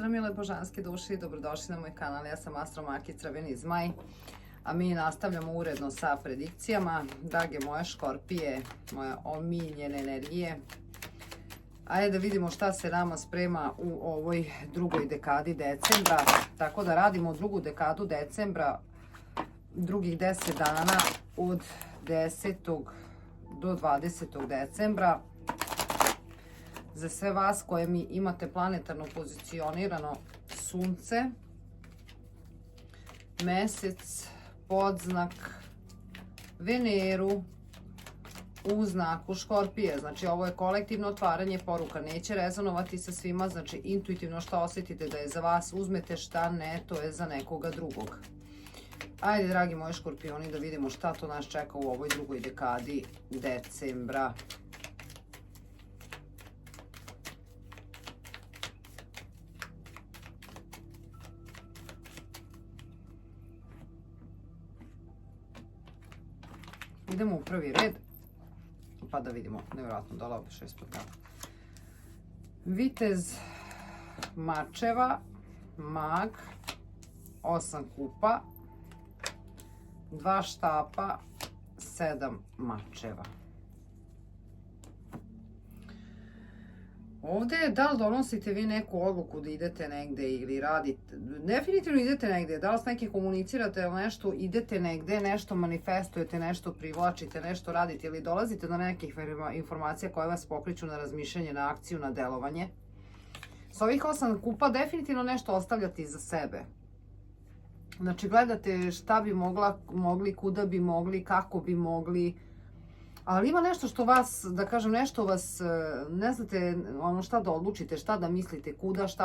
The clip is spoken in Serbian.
Pozdrav mile božanske duše i dobrodošli na moj kanal. Ja sam Astro Maki Crveni Zmaj, a mi nastavljamo uredno sa predikcijama. Drage moje škorpije, moje omiljene energije, ajde da vidimo šta se nama sprema u ovoj drugoj dekadi decembra. Tako da radimo drugu dekadu decembra, drugih 10 dana od 10. do 20. decembra. Za sve vas koje mi imate planetarno pozicionirano sunce, mesec, podznak, Veneru u znaku škorpije. Znači ovo je kolektivno otvaranje poruka, neće rezonovati sa svima, znači intuitivno što osjetite da je za vas uzmete, šta ne, to je za nekoga drugog. Ajde dragi moji škorpioni da vidimo šta to nas čeka u ovoj drugoj dekadi decembra. Idemo u prvi red, pa da vidimo, nevjerojatno dole ovdje 6 puta. Vitez mačeva, mag, 8 kupa, 2 štapa, 7 mačeva. Ovdje je da li donosite vi neku odluku da idete negde ili radite, definitivno idete negde, da li s nekim komunicirate ili nešto, idete negde, nešto manifestujete, nešto privlačite, nešto radite ili dolazite do nekih informacija koje vas pokreću na razmišljanje, na akciju, na delovanje. S ovih 8 kupa definitivno nešto ostavljate iza sebe. Znači gledate šta bi mogli, kuda bi mogli, kako bi mogli. Ali ima nešto što vas, da kažem, nešto vas, ne znate ono šta da odlučite, šta da mislite, kuda, šta,